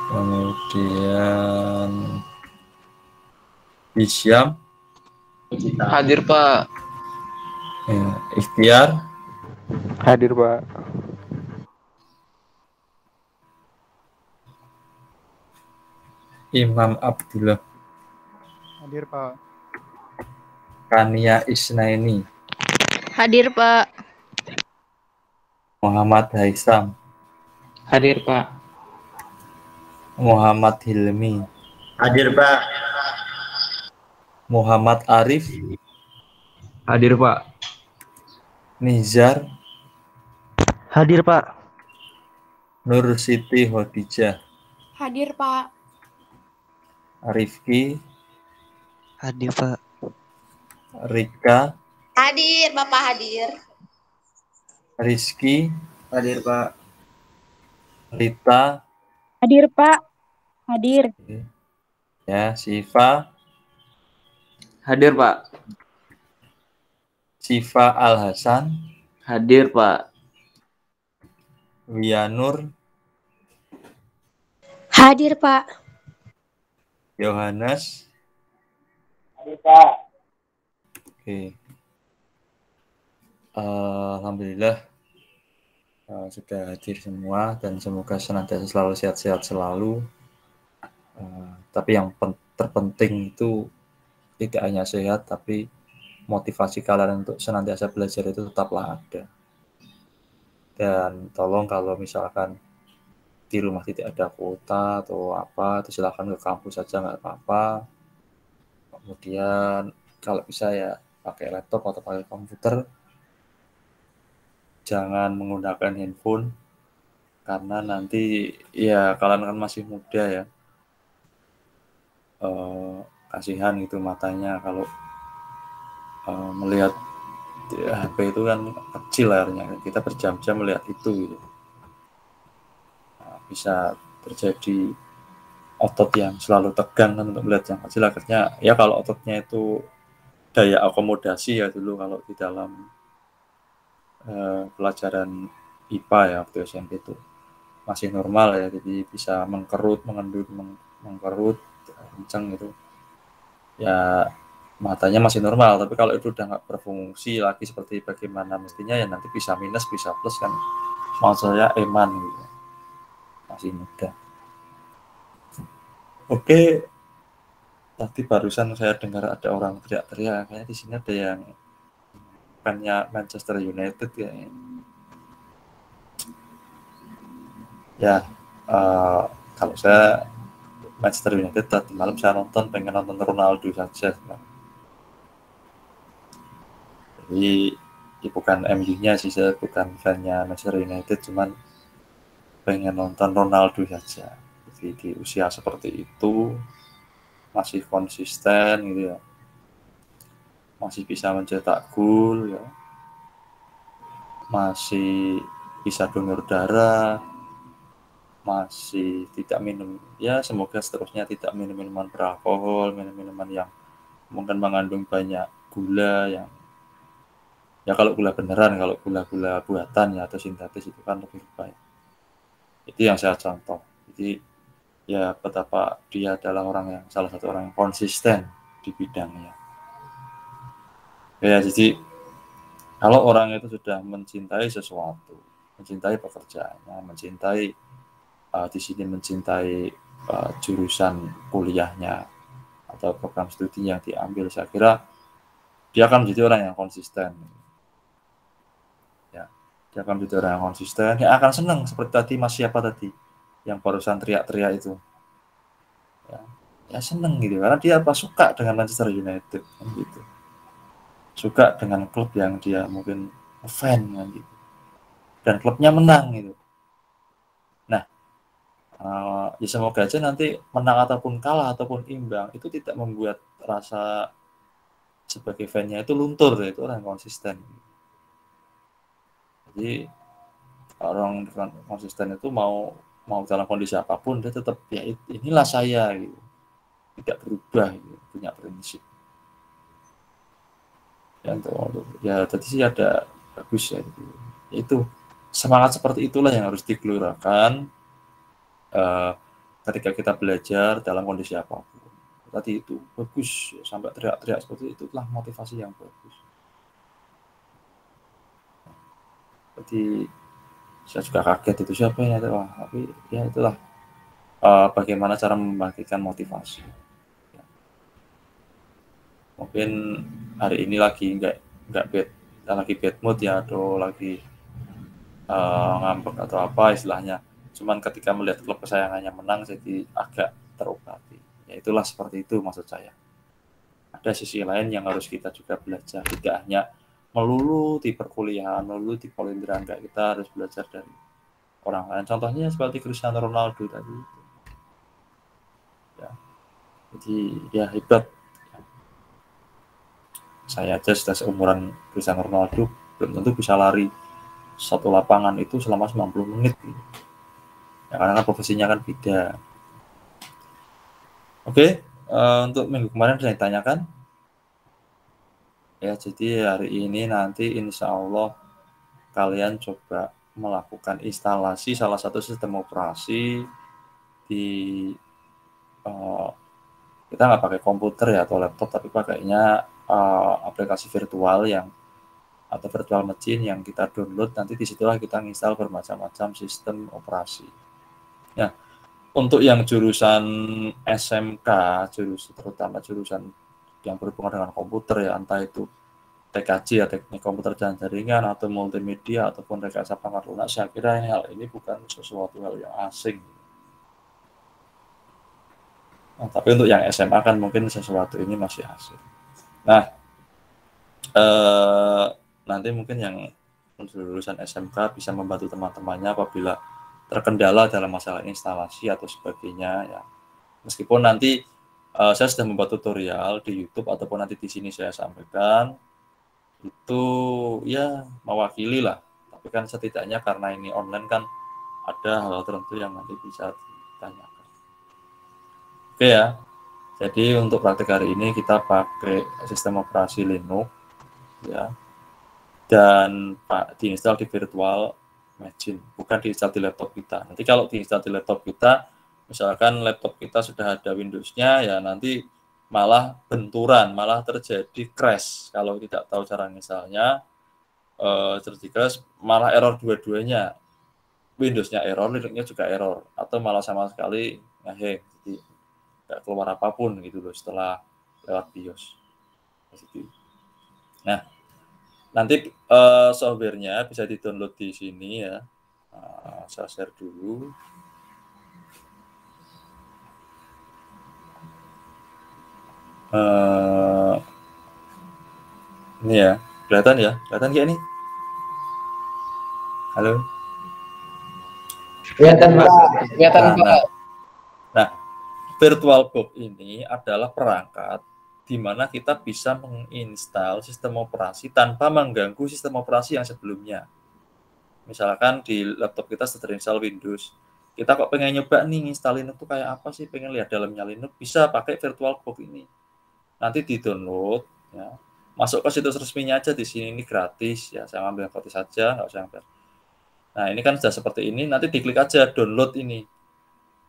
Kemudian Isyam. Hadir Pak. Ya, Ikhtiar. Hadir Pak. Imam Abdullah. Hadir Pak. Kania Isnaini. Hadir Pak. Muhammad Haisam. Hadir Pak. Muhammad Hilmi. Hadir Pak. Muhammad Arif. Hadir Pak. Nizar. Hadir Pak. Nur Siti Hodijah. Hadir Pak. Rifki. Hadir Pak. Rika. Hadir Bapak hadir. Rizky. Hadir Pak. Rita. Hadir Pak. Hadir. Ya, Siva. Hadir Pak. Siva Al Hasan. Hadir Pak. Wianur. Hadir Pak. Yohanes. Hadir Pak. Oke. Alhamdulillah sudah hadir semua dan semoga senantiasa selalu sehat-sehat selalu. Tapi yang terpenting itu tidak hanya sehat, tapi motivasi kalian untuk senantiasa belajar itu tetaplah ada. Dan tolong kalau misalkan di rumah tidak ada kuota atau apa, itu silahkan ke kampus saja, nggak apa-apa. Kemudian kalau bisa ya pakai laptop atau pakai komputer. Jangan menggunakan handphone karena nanti ya kalian kan masih muda ya, kasihan gitu matanya kalau melihat HP itu kan kecil layarnya, kita berjam-jam melihat itu gitu. Nah, bisa terjadi otot yang selalu tegang kan untuk melihat yang kecil, akhirnya ya kalau ototnya itu daya akomodasi ya dulu kalau di dalam pelajaran IPA ya waktu SMP itu masih normal ya, jadi bisa mengkerut, mengendut, mengkerut, kencang gitu ya, matanya masih normal. Tapi kalau itu udah nggak berfungsi lagi seperti bagaimana mestinya ya nanti bisa minus bisa plus kan, maksud saya eman gitu, masih muda. Oke, tadi barusan saya dengar ada orang teriak-teriak, kayaknya di sini ada yang fansnya Manchester United kayaknya. Ya, kalau saya Manchester United tadi malam saya pengen nonton Ronaldo saja. Jadi ya bukan MU-nya sih, saya bukan fan-nya Manchester United, cuman pengen nonton Ronaldo saja. Jadi di usia seperti itu masih konsisten gitu ya, masih bisa mencetak gol ya, masih bisa donor darah, masih tidak minum, ya semoga seterusnya tidak minum minuman beralkohol, minum minuman yang mungkin mengandung banyak gula, yang ya kalau gula beneran, kalau gula-gula buatan ya atau sintetis itu kan lebih baik. Itu yang saya contoh. Jadi ya betapa dia adalah orang yang salah satu orang yang konsisten di bidangnya. Ya jadi kalau orang itu sudah mencintai sesuatu, mencintai pekerjaannya, mencintai di sini mencintai jurusan kuliahnya atau program studi yang diambil, saya kira dia akan menjadi orang yang konsisten. Ya, dia akan menjadi orang yang konsisten, yang akan senang seperti tadi Mas siapa tadi yang barusan teriak-teriak itu. Ya senang gitu karena dia suka dengan Manchester United kan gitu. Suka dengan klub yang dia mungkin fan kan gitu. Dan klubnya menang gitu. Nah, ya semoga aja nanti menang ataupun kalah ataupun imbang itu tidak membuat rasa sebagai fan-nya itu luntur ya, itu orang konsisten. Jadi orang konsisten itu mau dalam kondisi apapun dia tetap ya inilah saya gitu. Tidak berubah gitu, punya prinsip. Ya tadi sih ada bagus ya gitu. Itu semangat seperti itulah yang harus digelurakan ketika kita belajar dalam kondisi apapun. Tadi itu bagus, sampai teriak-teriak seperti itu, itulah motivasi yang bagus. Jadi saya juga kaget itu siapa ya, tapi ya itulah bagaimana cara membagikan motivasi. Mungkin hari ini lagi nggak bad mood ya, atau lagi ngambek atau apa istilahnya. Cuman ketika melihat klub kesayangannya menang jadi agak terobati. Ya itulah seperti itu maksud saya. Ada sisi lain yang harus kita juga belajar, tidak hanya melulu di perkuliahan, melulu di polinderan, enggak, kita harus belajar dari orang lain. Contohnya seperti Cristiano Ronaldo tadi. Ya. Jadi ya hebat. Saya aja sudah seumuran Cristiano Ronaldo belum tentu bisa lari satu lapangan itu selama 90 menit. Ya, karena kan profesinya kan beda. Oke, untuk minggu kemarin sudah ditanyakan. Ya, jadi hari ini nanti insya Allah kalian coba melakukan instalasi salah satu sistem operasi di kita nggak pakai komputer ya atau laptop, tapi pakainya aplikasi virtual atau virtual machine yang kita download. Nanti disitulah kita install bermacam-macam sistem operasi. Ya, untuk yang jurusan SMK, terutama jurusan yang berhubungan dengan komputer ya, entah itu TKJ ya, teknik komputer dan jaringan, atau multimedia, ataupun rekayasa perangkat lunak, saya kira hal ini bukan sesuatu hal yang asing. Nah, tapi untuk yang SMA kan mungkin sesuatu ini masih asing. Nah, nanti mungkin yang lulusan SMK bisa membantu teman-temannya apabila terkendala dalam masalah instalasi atau sebagainya ya. Meskipun nanti saya sudah membuat tutorial di YouTube ataupun nanti di sini saya sampaikan, itu ya mewakili lah. Tapi kan setidaknya karena ini online kan ada hal tertentu yang nanti bisa ditanyakan. Oke ya. Jadi untuk praktik hari ini kita pakai sistem operasi Linux ya. Dan diinstal di virtual machine, bukan diinstal di laptop kita. Nanti kalau diinstal di laptop kita, misalkan laptop kita sudah ada Windows-nya, ya nanti malah benturan, malah terjadi crash. Kalau tidak tahu cara misalnya, terjadi crash, malah error dua-duanya. Windows-nya error, Linux-nya juga error. Atau malah sama sekali ngehang, jadi nggak keluar apapun gitu loh setelah lewat BIOS. Nah, nanti softwarenya bisa di-download di sini ya. Saya share dulu. Ini ya, kelihatan ya? Kelihatan nggak nih? Halo? Kelihatan Pak. Kelihatan Pak. Nah, VirtualBox ini adalah perangkat di mana kita bisa menginstal sistem operasi tanpa mengganggu sistem operasi yang sebelumnya. Misalkan di laptop kita sudah terinstall Windows, kita kok pengen nyoba nih install Linux itu kayak apa sih, pengen lihat dalamnya Linux, bisa pakai VirtualBox ini. Nanti di-download, ya. Masuk ke situs resminya aja di sini, ini gratis ya. Saya ambil gratis saja, nggak usah ambil. Nah ini kan sudah seperti ini, nanti diklik aja download ini,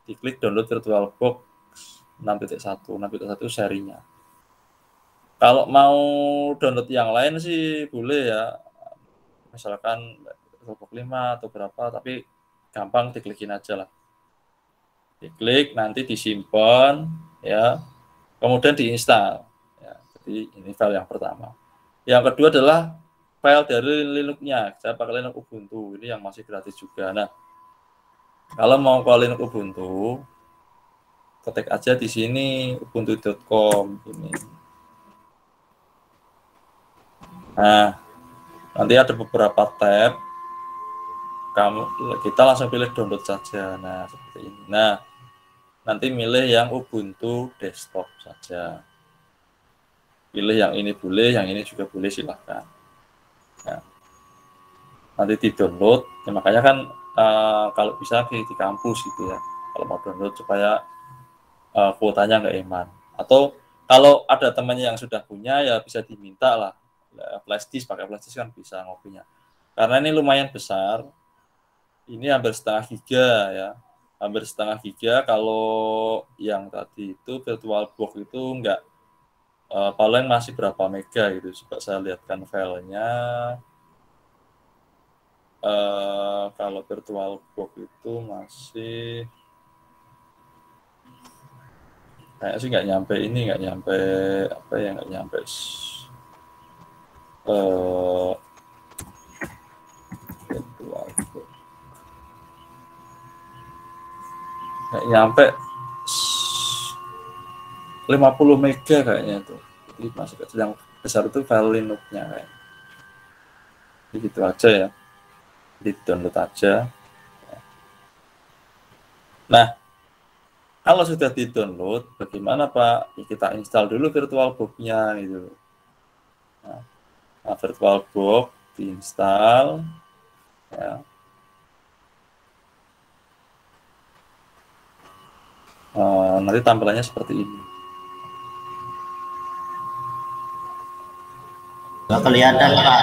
diklik download VirtualBox 6.1 serinya. Kalau mau download yang lain sih boleh ya, misalkan VirtualBox 5 atau berapa, tapi gampang diklikin aja lah. Diklik, nanti disimpan, ya, kemudian diinstal. Ya, jadi ini file yang pertama. Yang kedua adalah file dari Linux-nya. Saya pakai Linux Ubuntu, ini yang masih gratis juga. Nah, kalau mau ke Linux Ubuntu, ketik aja di sini ubuntu.com ini. Nah, nanti ada beberapa tab. Kita langsung pilih download saja. Nah, seperti ini. Nah, nanti milih yang Ubuntu desktop saja. Pilih yang ini boleh, yang ini juga boleh, silahkan. Nah, nanti di-download. Ya, makanya kan kalau bisa di kampus gitu ya. Kalau mau download supaya kuotanya nggak eman. Atau kalau ada temannya yang sudah punya ya bisa diminta lah. Flash disk, pakai flash disk kan bisa ngopinya. Karena ini lumayan besar. Ini hampir setengah giga ya. hampir setengah giga. Kalau yang tadi itu VirtualBox itu enggak, paling masih berapa mega gitu. Coba saya lihatkan filenya. Kalau VirtualBox itu masih kayaknya sih nggak nyampe apa ya, nggak nyampe VirtualBox. Nggak nyampe 50 mega kayaknya itu. Jadi masih kecil, yang besar itu file Linux-nya kayaknya. Jadi gitu aja ya. Di download aja. Nah, kalau sudah di download, bagaimana Pak? Ya, kita install dulu VirtualBox-nya gitu. Nah, VirtualBox diinstal, ya. Nanti tampilannya seperti ini. Nggak kelihatan, Pak.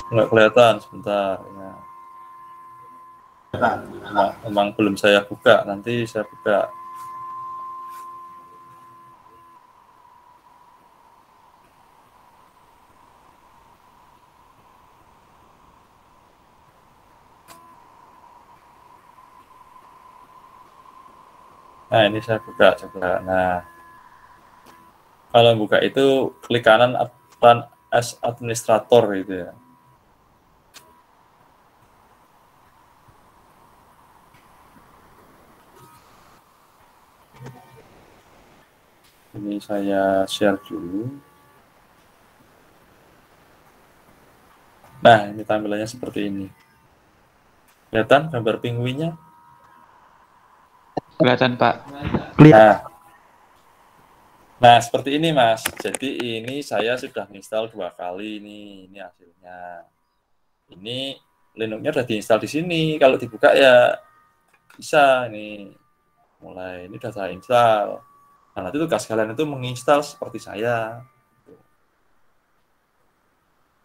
Nggak kelihatan, sebentar. Ya. Pak. Memang belum saya buka, nanti saya buka. Nah, ini saya buka coba. Nah, kalau buka itu klik kanan Run as Administrator gitu ya. Ini saya share dulu. Nah, ini tampilannya seperti ini. Kelihatan gambar penguinnya? Kelihatan, Pak. Nah, seperti ini, Mas. Jadi ini saya sudah install 2 kali ini hasilnya. Ini Linux-nya sudah diinstal di sini. Kalau dibuka ya bisa ini. Mulai ini sudah saya install. Nah, nanti tugas kalian itu menginstal seperti saya.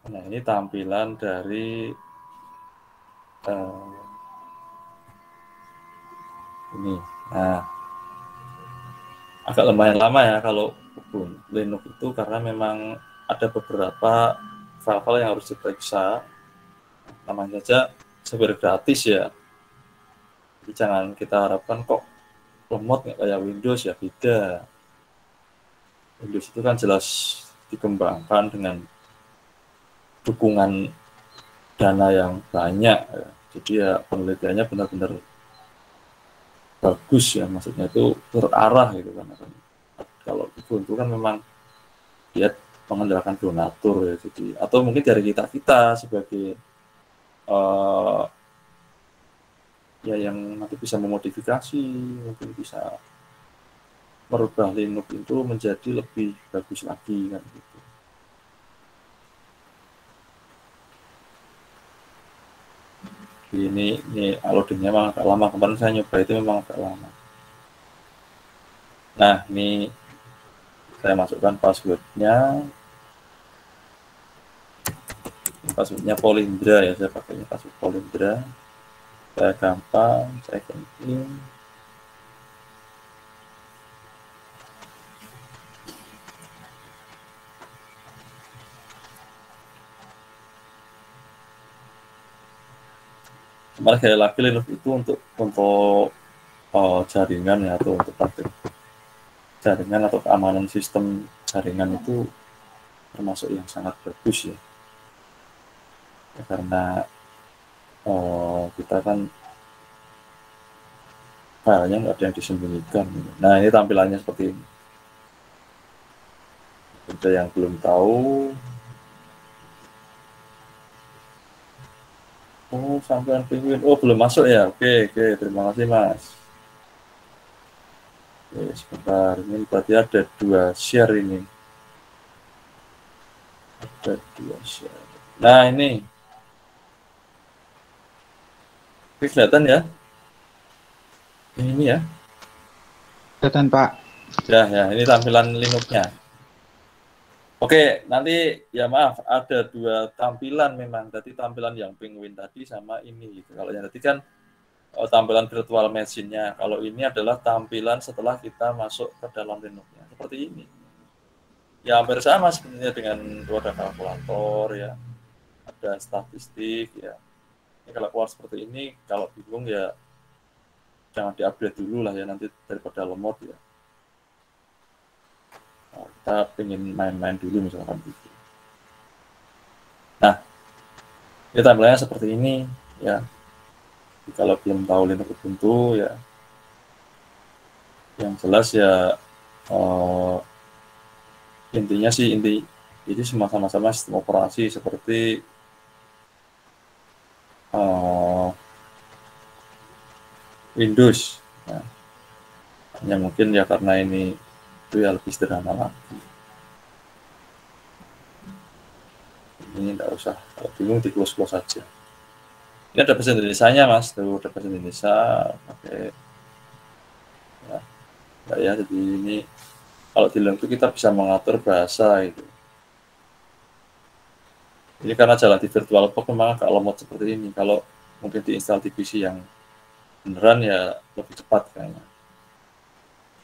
Nah, ini tampilan dari ini. Nah, agak lumayan lama ya kalau Linux itu, karena memang ada beberapa file-file yang harus diperiksa. Namanya saja software gratis ya. Jadi jangan kita harapkan kok lemot nggak kayak Windows, ya beda. Windows itu kan jelas dikembangkan dengan dukungan dana yang banyak ya. Jadi ya penelitiannya benar-benar bagus ya, maksudnya itu terarah gitu kan. Kalau Ubuntu kan memang dia mengandalkan donatur ya, jadi atau mungkin dari kita sebagai ya yang nanti bisa memodifikasi, mungkin bisa merubah Linux itu menjadi lebih bagus lagi kan gitu. Ini loadingnya memang agak lama, kemarin saya nyoba itu memang agak lama. Nah, ini saya masukkan passwordnya Polindra ya, saya pakainya password Polindra. Saya gampang, saya ganti. Kemarin sekali lagi Linux itu untuk jaringan ya, atau untuk praktik jaringan atau keamanan sistem jaringan itu termasuk yang sangat bagus ya. Karena kita kan filenya nggak ada yang disembunyikan. Nah, ini tampilannya seperti ini. Ada yang belum tahu. Oh, sampean penguin. Oh, belum masuk ya? Oke, terima kasih Mas. Oke, sebentar. Ini berarti ada 2 share ini. Ada 2 share. Nah, ini. Oke, kelihatan ya? Ini ya. Kelihatan, Pak. Ya, ini tampilan Linux-nya. Oke, nanti ya maaf, ada 2 tampilan memang. Tadi tampilan yang penguin tadi sama ini gitu. Kalau yang tadi kan tampilan virtual machine-nya. Kalau ini adalah tampilan setelah kita masuk ke dalam Linux-nya. Seperti ini. Ya hampir sama sebenarnya dengan ada kalkulator ya, ada statistik ya. Ini kalau keluar seperti ini, kalau bingung ya jangan di-upgrade dulu lah ya, nanti daripada lemot ya. Nah, kita pengen main-main dulu misalkan gitu. Nah, ini tampilannya seperti ini ya. Kalau belum tahu Linux Ubuntu ya, yang jelas ya intinya sih ini sama-sama sistem operasi seperti Windows. Nah, hanya mungkin ya karena ini itu ya lebih sederhana lagi. Ini tidak usah, kalau bingung di close saja. Ini ada bahasa Indonesia-nya mas, tuh ada bahasa Indonesia pakai ya, jadi ini kalau di Linux kita bisa mengatur bahasa itu. Ini karena jalan di VirtualBox memang agak lemot seperti ini. Kalau mungkin diinstal di PC yang beneran ya lebih cepat kayaknya.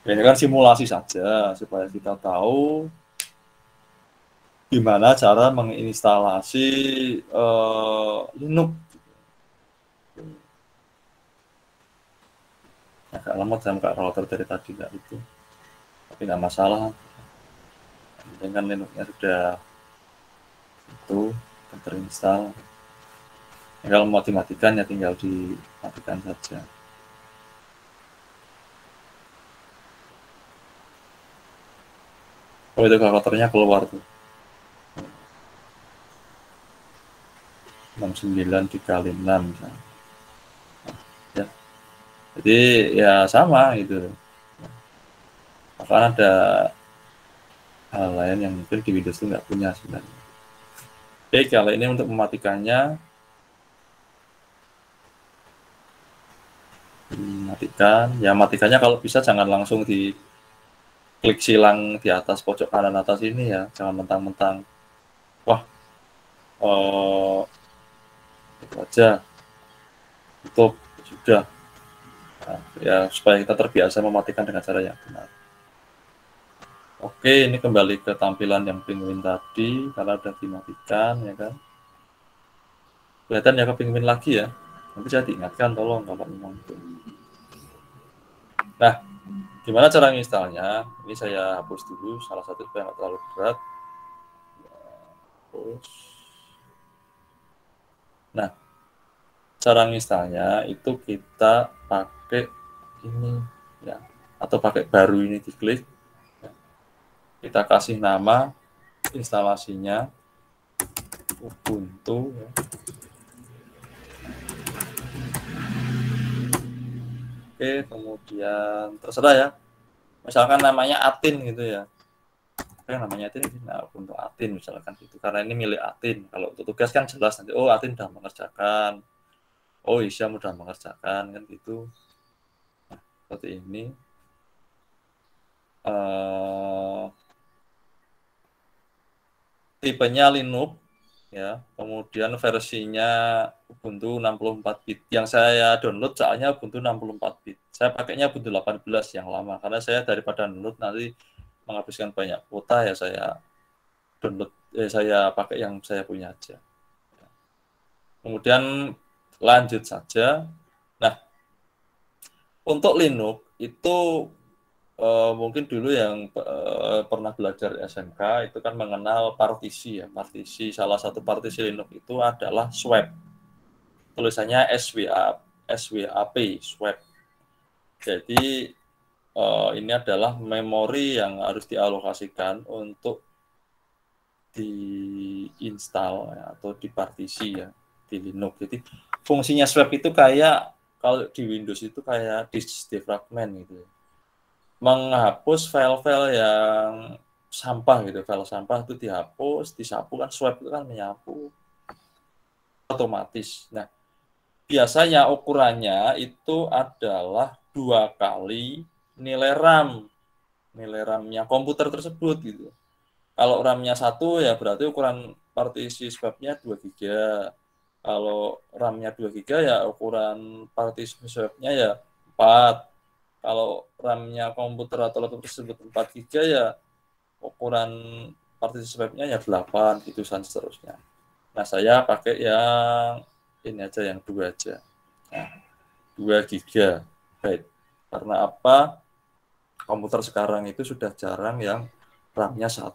Ini kan simulasi saja supaya kita tahu gimana cara menginstalasi Linux. Agak lemot saya buka router dari tadi nggak itu, tapi nggak masalah. Dengan Linux-nya sudah itu terinstall. Ya, kalau mau dimatikan ya tinggal dimatikan saja. Oh itu kalkulatornya keluar tuh. 69 dikali 6 misalnya. Ya. Jadi ya sama gitu. Bahkan ada hal lain yang mungkin di Windows itu nggak punya sebenarnya. Oke, kalau ini untuk mematikannya, matikannya kalau bisa jangan langsung di klik silang di atas pojok kanan atas ini ya, jangan mentang-mentang wah itu aja tutup sudah. Nah, ya supaya kita terbiasa mematikan dengan cara yang benar. Oke, ini kembali ke tampilan yang penguin tadi karena udah dimatikan ya kan. Kelihatan ya ke penguin lagi ya. Nanti saya diingatkan tolong kalau memang itu. Nah, gimana cara menginstalnya? Ini saya hapus dulu salah satu supaya nggak terlalu berat. Hapus. Nah, cara menginstalnya itu kita pakai ini ya, atau pakai baru ini diklik. Kita kasih nama instalasinya Ubuntu ya. Oke, kemudian terserah ya. Misalkan namanya Atin gitu ya. Oke, namanya Atin, nah Ubuntu Atin misalkan gitu. Karena ini milik Atin. Kalau untuk tugas kan jelas nanti, oh Atin sudah mengerjakan. Oh Isyam sudah mengerjakan kan gitu. Nah, seperti ini. Tipenya Linux ya, kemudian versinya Ubuntu 64 bit. Yang saya download soalnya Ubuntu 64 bit. Saya pakainya Ubuntu 18 yang lama karena saya daripada download nanti menghabiskan banyak kuota ya saya download saya pakai yang saya punya aja. Kemudian lanjut saja. Nah, untuk Linux itu mungkin dulu yang pernah belajar SMK itu kan mengenal partisi ya. Partisi, salah satu partisi Linux itu adalah swap. Tulisannya SWAP, swap. Jadi ini adalah memori yang harus dialokasikan untuk diinstal ya, atau dipartisi ya di Linux. Jadi fungsinya swap itu kayak kalau di Windows itu kayak disk defragment gitu ya. Menghapus file-file yang sampah gitu, file sampah itu dihapus, disapu kan, swap itu kan menyapu otomatis. Nah, biasanya ukurannya itu adalah 2 kali nilai RAM-nya komputer tersebut gitu. Kalau RAM-nya 1 ya berarti ukuran partisi swap-nya 2 GB. Kalau RAM-nya 2 GB ya ukuran partition swap-nya ya 4. Kalau RAM-nya komputer atau laptop tersebut 4 GB ya ukuran partition swap-nya ya 8 gitu dan seterusnya. Nah, saya pakai yang ini aja, yang 2 aja. Nah, 2 GB. Karena apa? Komputer sekarang itu sudah jarang yang RAM-nya 1.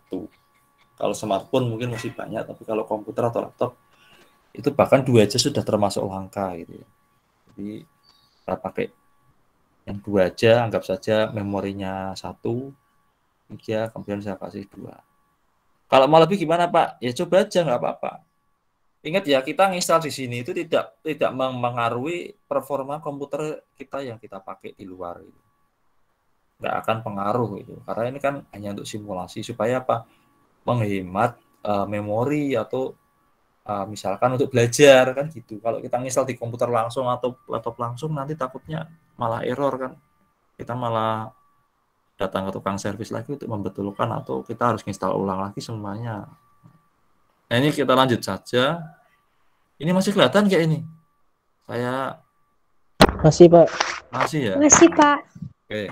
Kalau smartphone mungkin masih banyak, tapi kalau komputer atau laptop itu bahkan 2 aja sudah termasuk langka gitu ya. Jadi kita pakai yang 2 aja, anggap saja memorinya 1 GB, kemudian saya kasih 2. Kalau mau lebih gimana Pak? Ya coba aja, nggak apa-apa. Ingat ya, kita nginstal di sini itu tidak mempengaruhi performa komputer kita yang kita pakai di luar itu. Nggak akan pengaruh itu, karena ini kan hanya untuk simulasi supaya apa? Menghemat memori atau misalkan untuk belajar kan gitu. Kalau kita nginstal di komputer langsung atau laptop langsung, nanti takutnya malah error kan. Kita malah datang ke tukang servis lagi untuk membetulkan, atau kita harus nginstal ulang lagi semuanya. Nah, ini kita lanjut saja. Ini masih kelihatan kayak ini? Saya Masih, Pak. masih ya? Makasih, Pak. Oke.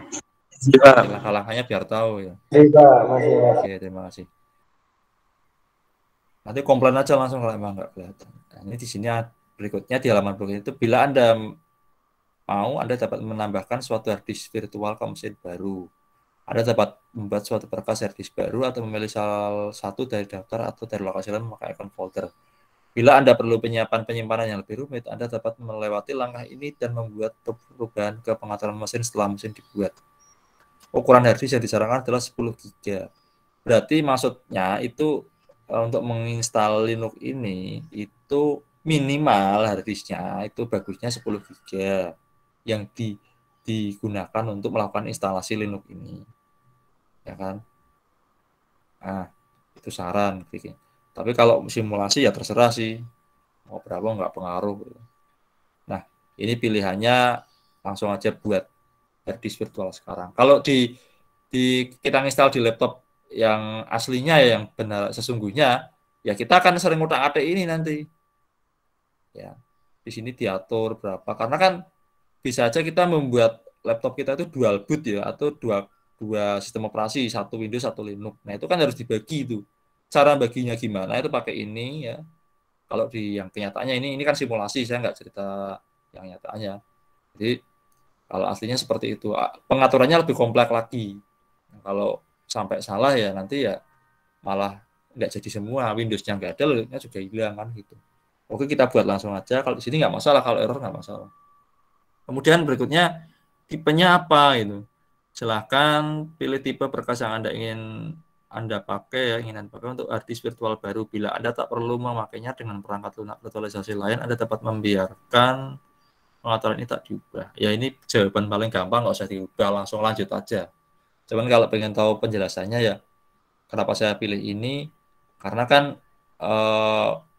Pak. Langkah-langkahnya biar tahu ya. Masih. Oke, terima kasih. Nanti komplain aja langsung kalau emang nggak kelihatan. Nah, ini di sini berikutnya di halaman berikutnya itu, bila Anda mau, Anda dapat menambahkan suatu hard disk virtual ke mesin baru. Anda dapat membuat suatu berkas hard disk baru atau memilih salah satu dari daftar atau dari lokasi lain memakai icon folder. Bila Anda perlu penyimpanan yang lebih rumit, Anda dapat melewati langkah ini dan membuat perubahan ke pengaturan mesin setelah mesin dibuat. Ukuran hard disk yang disarankan adalah 10 GB. Berarti maksudnya itu untuk menginstal Linux ini itu minimal hard disknya itu bagusnya 10 GB yang digunakan untuk melakukan instalasi Linux ini. Ya kan? Nah, itu saran bikin. Tapi kalau simulasi ya terserah sih. Mau berapa nggak pengaruh. Nah, ini pilihannya langsung aja buat hard disk virtual sekarang. Kalau kita install di laptop yang aslinya ya, yang benar sesungguhnya, ya kita akan sering utak-atik ini nanti. Ya, di sini diatur berapa. Karena kan bisa aja kita membuat laptop kita itu dual boot ya, atau dua sistem operasi, satu Windows, satu Linux. Nah, itu kan harus dibagi itu. Cara baginya gimana? Itu pakai ini ya. Kalau di yang kenyataannya ini kan simulasi, saya nggak cerita yang nyatanya. Jadi kalau aslinya seperti itu, pengaturannya lebih kompleks lagi. Nah, kalau sampai salah ya nanti ya malah nggak jadi semua, Windows-nya nggak ada, Linux-nya juga hilang kan gitu. Oke, kita buat langsung aja. Kalau di sini nggak masalah, kalau error nggak masalah. Kemudian berikutnya tipenya apa itu? Silahkan pilih tipe berkas yang ingin Anda pakai untuk hard disk virtual baru. Bila Anda tak perlu memakainya dengan perangkat lunak virtualisasi lain, Anda dapat membiarkan pengaturan ini tak diubah. Ya, ini jawaban paling gampang, nggak usah diubah, langsung lanjut aja. Cuman kalau pengen tahu penjelasannya ya, kenapa saya pilih ini? Karena kan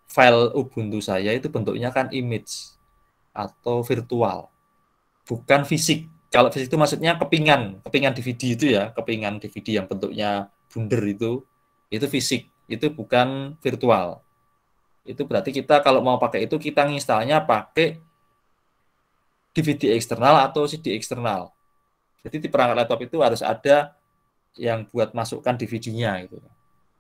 file Ubuntu saya itu bentuknya kan image atau virtual, bukan fisik. Kalau fisik itu maksudnya kepingan DVD itu ya, kepingan DVD yang bentuknya bundar itu fisik, itu bukan virtual. Itu berarti kita kalau mau pakai itu, kita nginstalnya pakai DVD eksternal atau CD eksternal. Jadi di perangkat laptop itu harus ada yang buat masukkan DVD-nya gitu.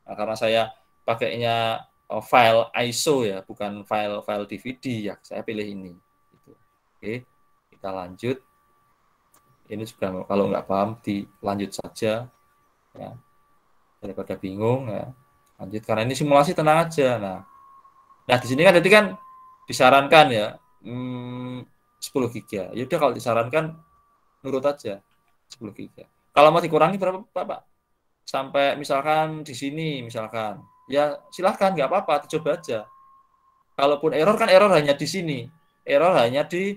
Nah, karena saya pakainya file ISO ya, bukan file DVD ya, saya pilih ini. Gitu. Oke, kita lanjut. Ini juga kalau nggak paham dilanjut saja ya, daripada bingung ya. Lanjut, karena ini simulasi, tenang aja. Nah di sini kan tadi kan disarankan ya 10 GB. Ya udah, kalau disarankan nurut aja 10 GB. Kalau mau dikurangi berapa Pak? Sampai misalkan di sini misalkan, ya silahkan, nggak apa-apa, coba aja. Kalaupun error kan error hanya di sini, error hanya di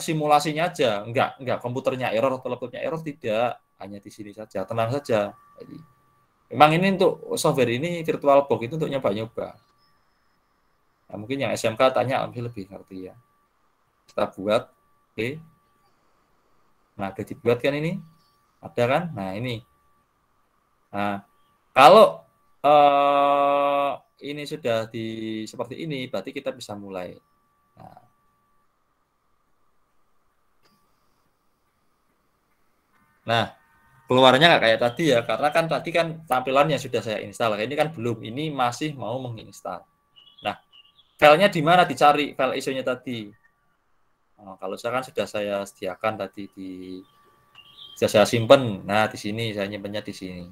simulasinya aja, enggak komputernya error atau laptopnya error, tidak, hanya di sini saja, tenang saja. Jadi, memang ini untuk software ini, VirtualBox itu untuk nyoba-nyoba. Nah, mungkin yang SMK tanya lebih ngerti ya. Kita buat, oke. Nah, udah dibuat kan ini, ada kan? Nah ini. Nah, kalau ini sudah seperti ini, berarti kita bisa mulai. Nah, keluarnya nggak kayak tadi ya, karena kan tadi kan tampilannya sudah saya install. Ini kan belum, ini masih mau menginstal. Nah, filenya di mana dicari file ISO-nya tadi? Nah, kalau saya kan sudah saya sediakan tadi sudah saya simpen. Nah, di sini saya nyimpennya di sini.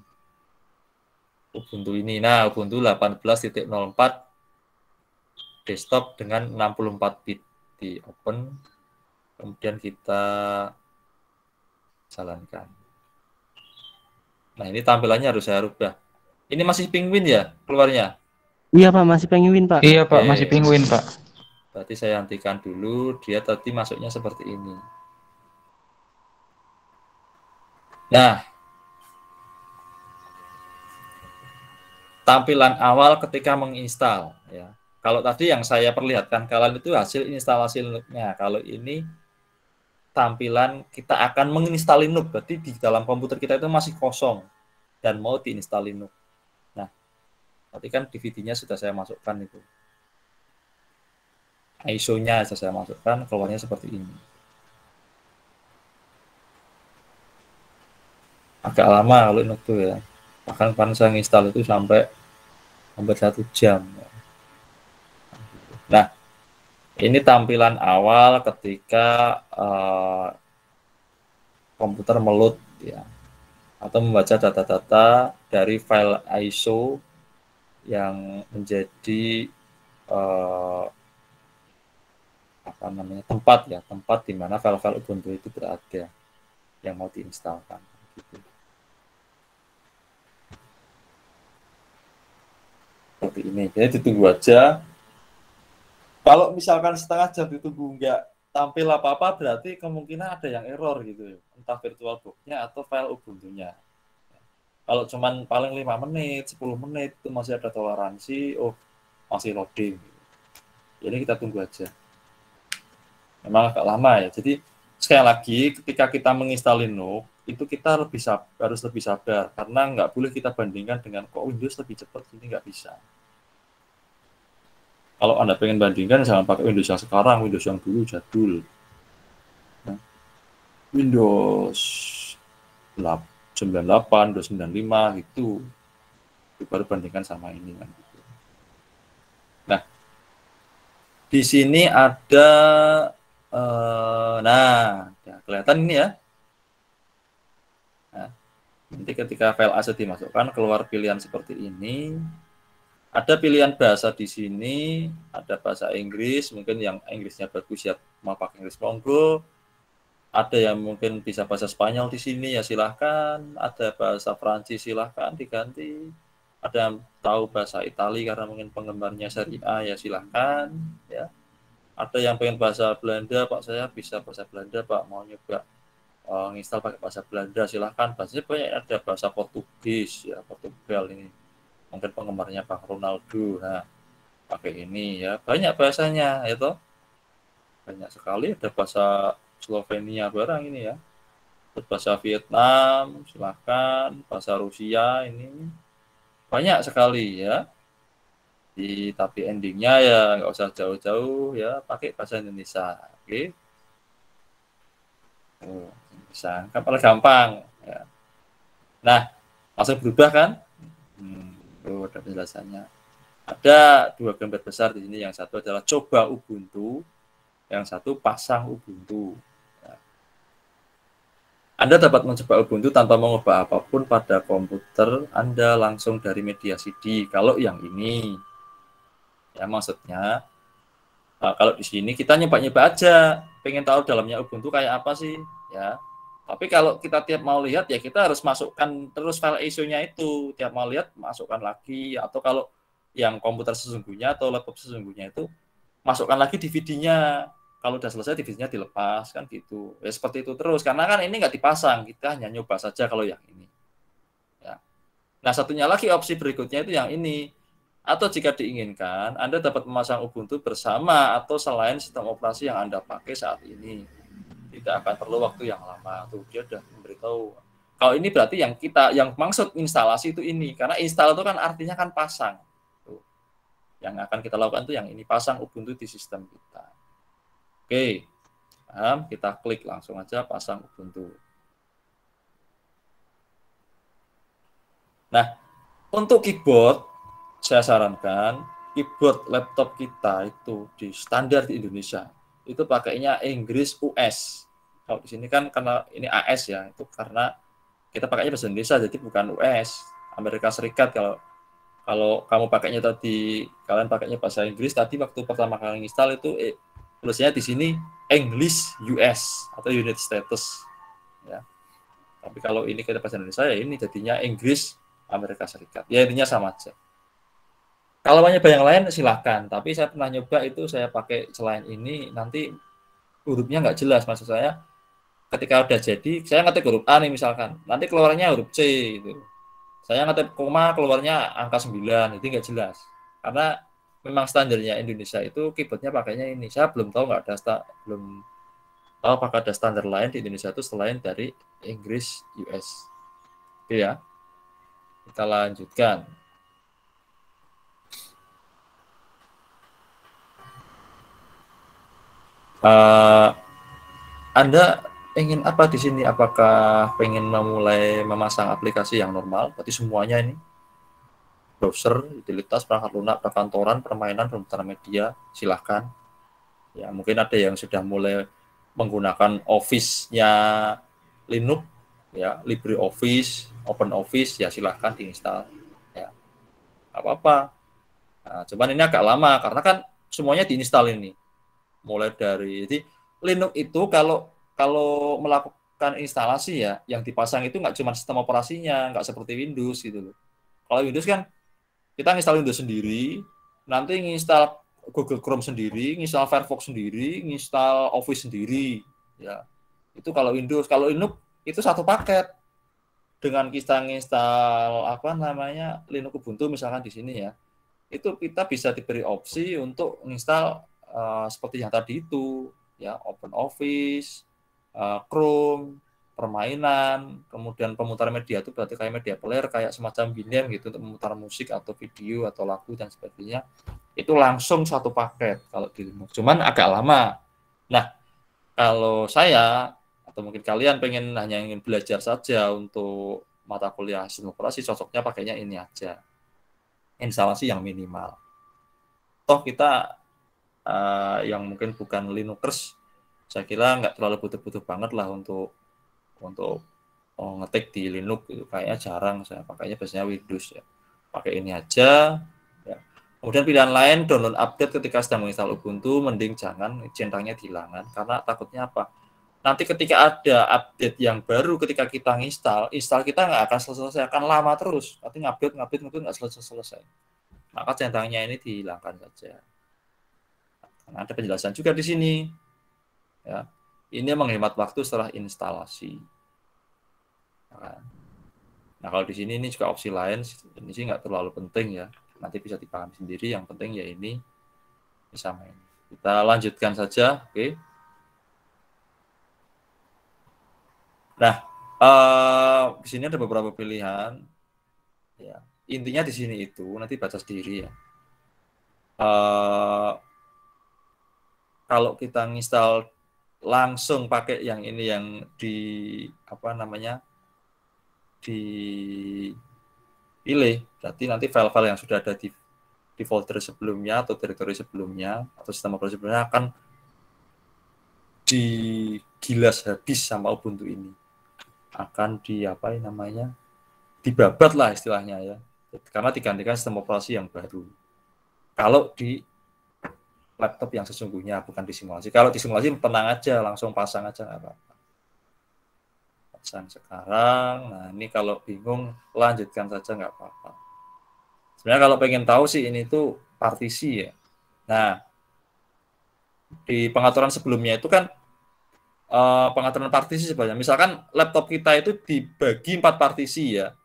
Ubuntu ini. Nah, Ubuntu 18.04 desktop dengan 64 bit. Di open. Kemudian kita jalankan. Nah, ini tampilannya harus saya rubah. Ini masih penguin ya keluarnya? Iya Pak, masih penguin Pak. Iya Pak, masih penguin Pak. Berarti saya hentikan dulu, dia tadi masuknya seperti ini. Nah, tampilan awal ketika menginstal. Ya. Kalau tadi yang saya perlihatkan kalian itu hasil instalasi Linux-nya. Kalau ini tampilan kita akan menginstal Linux, berarti di dalam komputer kita itu masih kosong dan mau diinstal Linux. Nah, berarti kan DVD-nya sudah saya masukkan itu. ISO-nya sudah saya masukkan, keluarnya seperti ini. Agak lama kalau Linux itu ya. Bahkan kan saya install itu sampai 1 jam. Nah, ini tampilan awal ketika komputer meload ya, atau membaca data-data dari file ISO yang menjadi tempat di mana file-file Ubuntu itu berada yang mau diinstalkan. Gitu. Seperti ini, jadi ditunggu aja. Kalau misalkan setengah jam ditunggu nggak tampil apa-apa, berarti kemungkinan ada yang error gitu, entah VirtualBox-nya atau file Ubuntu-nya. Kalau cuman paling 5 menit, 10 menit itu masih ada toleransi, masih loading. Jadi kita tunggu aja. Memang agak lama ya. Jadi sekali lagi ketika kita menginstal Linux itu kita harus lebih sabar karena nggak boleh kita bandingkan dengan kok Windows lebih cepat, ini nggak bisa. Kalau Anda pengen bandingkan, jangan pakai Windows yang sekarang, Windows yang dulu jadul. Nah, Windows 98, Windows 95 itu baru bandingkan sama ini kan. Nah, di sini ada, kelihatan ini ya. Nah, nanti ketika file asset dimasukkan, keluar pilihan seperti ini. Ada pilihan bahasa di sini, ada bahasa Inggris, mungkin yang Inggrisnya bagus ya mau pakai Inggris monggo. Ada yang mungkin bisa bahasa Spanyol di sini ya silahkan, ada bahasa Prancis silahkan diganti. Ada yang tahu bahasa Itali karena mungkin penggemarnya seri A ya silahkan ya. Ada yang pengen bahasa Belanda, Pak saya bisa bahasa Belanda, Pak mau nyoba nginstal pakai bahasa Belanda silahkan. Bahasanya banyak, ada bahasa Portugis ya, Portugal ini. Mungkin penggemarnya Pak Ronaldo, nah pakai ini ya, banyak bahasanya ya toh, banyak sekali, ada bahasa Slovenia barang ini ya, terus bahasa Vietnam silahkan, bahasa Rusia ini banyak sekali ya. Tapi endingnya ya nggak usah jauh-jauh ya, pakai bahasa Indonesia, oke? Bisa, kan paling gampang ya. Nah, langsung berubah kan? Ada penjelasannya. Ada 2 gambar besar di sini. Yang satu adalah coba Ubuntu, yang satu pasang Ubuntu. Ya. Anda dapat mencoba Ubuntu tanpa mengubah apapun pada komputer Anda langsung dari media CD. Kalau yang ini, ya maksudnya, kalau di sini kita nyoba-nyoba aja, pengen tahu dalamnya Ubuntu kayak apa sih, ya. Tapi kalau kita tiap mau lihat ya kita harus masukkan terus file ISO-nya itu, tiap mau lihat masukkan lagi, atau kalau yang komputer sesungguhnya atau laptop sesungguhnya itu masukkan lagi DVD-nya. Kalau udah selesai DVD-nya dilepas kan gitu. Ya seperti itu terus karena kan ini nggak dipasang, kita hanya nyoba saja kalau yang ini. Ya. Nah, satunya lagi opsi berikutnya itu yang ini. Atau jika diinginkan, Anda dapat memasang Ubuntu bersama atau selain sistem operasi yang Anda pakai saat ini. Tidak akan perlu waktu yang lama. Tuh dia udah memberitahu. Kalau ini berarti yang maksud instalasi itu ini, karena install itu kan artinya kan pasang. Tuh. Yang akan kita lakukan itu yang ini, pasang Ubuntu di sistem kita. Oke, paham? Kita klik langsung aja pasang Ubuntu. Nah, untuk keyboard, saya sarankan keyboard laptop kita itu di standar di Indonesia itu pakainya Inggris US. Kalau di sini kan karena ini AS ya, itu karena kita pakainya bahasa Indonesia, jadi bukan US, Amerika Serikat. Kalau kamu pakainya tadi, kalian pakainya bahasa Inggris, tadi waktu pertama kali install itu tulisnya di sini English US atau United States. Ya. Tapi kalau ini kita bahasa Indonesia ya ini jadinya Inggris Amerika Serikat. Ya intinya sama aja. Kalau banyak yang lain silahkan, tapi saya pernah nyoba itu saya pakai selain ini nanti hurufnya nggak jelas, maksud saya ketika udah jadi saya ngetik huruf A nih misalkan, nanti keluarnya huruf C gitu. Saya ngetik koma keluarnya angka 9, itu nggak jelas. Karena memang standarnya Indonesia itu keyboardnya pakainya ini. Saya belum tahu belum tahu apakah ada standar lain di Indonesia itu selain dari Inggris US. Oke ya. Kita lanjutkan. Anda ingin apa di sini? Apakah pengen memulai memasang aplikasi yang normal? Berarti semuanya ini browser, utilitas, perangkat lunak, perkantoran, permainan, pemutaran media, silahkan. Ya mungkin ada yang sudah mulai menggunakan Office-nya Linux, ya LibreOffice, OpenOffice, ya silahkan diinstal. Ya, apa-apa. Nah, cuman ini agak lama karena kan semuanya diinstal ini. Mulai dari jadi Linux itu kalau melakukan instalasi ya yang dipasang itu nggak cuma sistem operasinya, nggak seperti Windows gitu loh. Kalau Windows kan kita nginstal Windows sendiri, nanti nginstal Google Chrome sendiri, nginstal Firefox sendiri, nginstal Office sendiri, ya. Itu kalau Windows. Kalau Linux itu satu paket. Dengan kita nginstal Linux Ubuntu misalkan di sini ya. Itu kita bisa diberi opsi untuk nginstal seperti yang tadi itu, ya, OpenOffice, Chrome, permainan, kemudian pemutaran media itu berarti kayak media player, kayak semacam Winamp gitu untuk memutar musik atau video atau lagu dan sebagainya. Itu langsung satu paket kalau di Linux. Cuman agak lama. Nah, kalau saya atau mungkin kalian pengen hanya ingin belajar saja untuk mata kuliah sistem operasi, cocoknya pakainya ini aja. Instalasi yang minimal. Toh kita yang mungkin bukan Linuxers, saya kira nggak terlalu butuh-butuh banget lah untuk ngetik di Linux itu kayaknya jarang. Saya pakainya biasanya Windows ya. Pakai ini aja. Ya. Kemudian pilihan lain download update ketika sedang menginstal Ubuntu, mending jangan, centangnya dihilangkan karena takutnya apa? Nanti ketika ada update yang baru ketika kita install kita nggak akan selesai, akan lama terus. Nanti ngupdate nggak selesai. Maka centangnya ini dihilangkan saja. Nah, ada penjelasan juga di sini. Ya, ini menghemat waktu setelah instalasi. Nah, kalau di sini ini juga opsi lain, ini sih nggak terlalu penting ya. Nanti bisa dipahami sendiri. Yang penting ya ini sama ini. Kita lanjutkan saja, oke. Nah, di sini ada beberapa pilihan. Ya, intinya di sini itu nanti baca sendiri ya. Kalau kita nginstal langsung pakai yang ini yang dipilih, berarti nanti file-file yang sudah ada di folder sebelumnya atau direktori sebelumnya atau sistem operasi sebelumnya akan digilas habis sama Ubuntu ini, akan dibabat lah istilahnya ya, karena digantikan sistem operasi yang baru. Kalau di laptop yang sesungguhnya, bukan disimulasi. Kalau disimulasi tenang aja, langsung pasang aja nggak apa-apa. Pasang sekarang. Nah ini kalau bingung lanjutkan saja nggak apa-apa. Sebenarnya kalau pengen tahu sih ini tuh partisi ya. Nah di pengaturan sebelumnya itu kan pengaturan partisi sebenarnya. Misalkan laptop kita itu dibagi 4 partisi ya.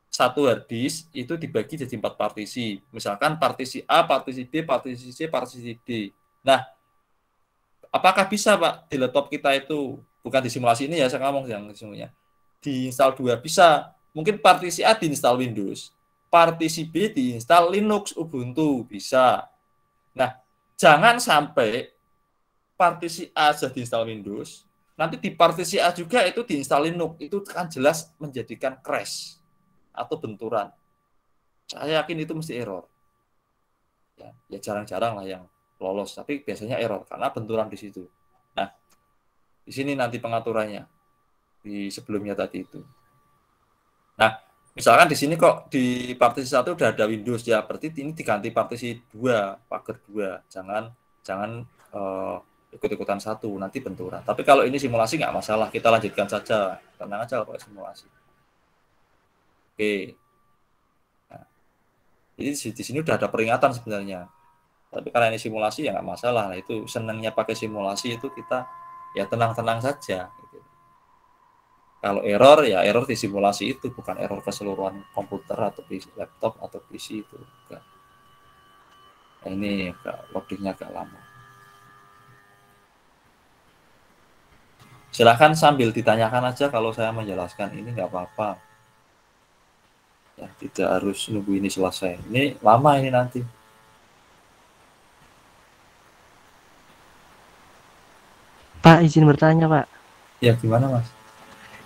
Satu hard disk itu dibagi jadi 4 partisi. Misalkan partisi A, partisi B, partisi C, partisi D. Nah, apakah bisa Pak di laptop kita itu, bukan di simulasi ini ya, saya ngomong yang sesungguhnya, diinstal 2 bisa. Mungkin partisi A diinstal Windows, partisi B diinstal Linux, Ubuntu, bisa. Nah, jangan sampai partisi A sudah diinstal Windows, nanti di partisi A juga itu diinstal Linux, itu kan jelas menjadikan crash atau benturan. Saya yakin itu mesti error. Ya jarang-jarang lah yang lolos, tapi biasanya error karena benturan di situ. Nah, di sini nanti pengaturannya di sebelumnya tadi itu. Nah, misalkan di sini kok di partisi 1 udah ada Windows ya, berarti ini diganti partisi 2, pagar 2. Jangan ikut-ikutan 1, nanti benturan. Tapi kalau ini simulasi nggak masalah, kita lanjutkan saja. Tenang aja kalau simulasi. Oke. Nah, jadi di sini udah ada peringatan sebenarnya. Tapi karena ini simulasi ya nggak masalah. Nah, itu senangnya pakai simulasi itu kita ya tenang-tenang saja. Gitu. Kalau error ya error di simulasi itu, bukan error keseluruhan komputer atau laptop atau PC itu. Nah, ini loadingnya agak lama. Silahkan sambil ditanyakan aja kalau saya menjelaskan ini nggak apa-apa. Ya, tidak harus nunggu ini selesai. Ini lama ini nanti. Pak, izin bertanya, Pak. Ya, gimana, Mas?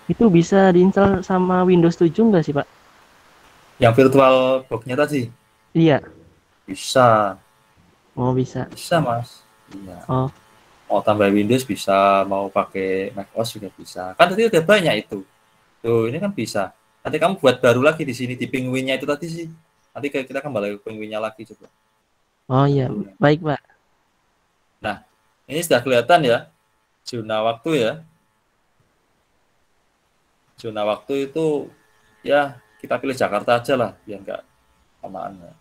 Itu bisa diinstal sama Windows 7 nggak sih, Pak? Yang virtual box-nya tadi? Iya. Bisa. Oh, bisa. Bisa, Mas. Iya. Oh. Mau tambah Windows bisa, mau pakai macOS juga bisa. Kan tadi udah banyak itu. Tuh, ini kan bisa. Nanti kamu buat baru lagi di sini di penguinnya itu tadi sih. Nanti kita kembali ke penguinnya lagi coba. Oh iya, baik, Pak. Nah, ini sudah kelihatan ya. Zona waktu ya. Zona waktu itu ya kita pilih Jakarta aja lah biar enggak lamaan.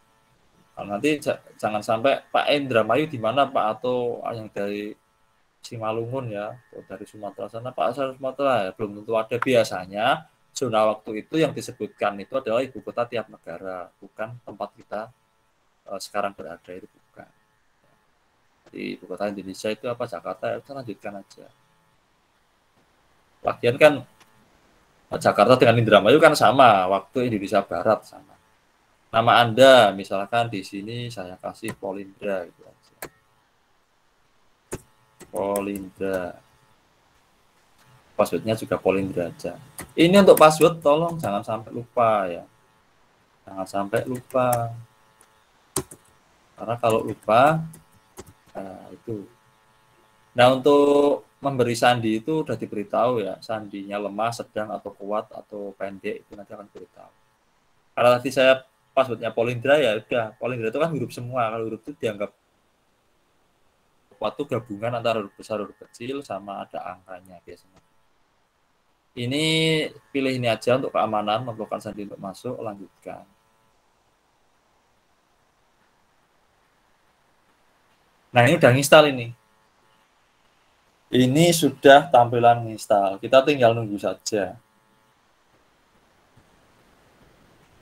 Kalau nanti jangan sampai Pak Indramayu di mana Pak, atau yang dari Simalungun ya, atau dari Sumatera sana, Pak asal Sumatera ya, belum tentu ada. Biasanya zona waktu itu yang disebutkan itu adalah ibu kota tiap negara, bukan tempat kita sekarang berada, itu bukan. Di ibu kota Indonesia itu apa, Jakarta, ya kita lanjutkan aja. Lagian kan Jakarta dengan Indramayu kan sama, waktu Indonesia Barat sama. Nama Anda misalkan di sini saya kasih Polindra gitu aja. Polindra. Passwordnya juga Polindra aja. Ini untuk password tolong jangan sampai lupa ya. Jangan sampai lupa. Karena kalau lupa itu. Nah, untuk memberi sandi itu udah diberitahu ya, sandinya lemah, sedang atau kuat atau pendek itu nanti akan beritahu. Karena tadi saya passwordnya Polindra ya udah, Polindra itu kan huruf semua. Kalau huruf itu dianggap suatu gabungan antara huruf besar huruf kecil sama ada angkanya biasanya. Ini pilih ini aja untuk keamanan, memerlukan sandi untuk masuk, lanjutkan. Nah, ini udah nginstal ini. Ini sudah tampilan nginstal. Kita tinggal nunggu saja.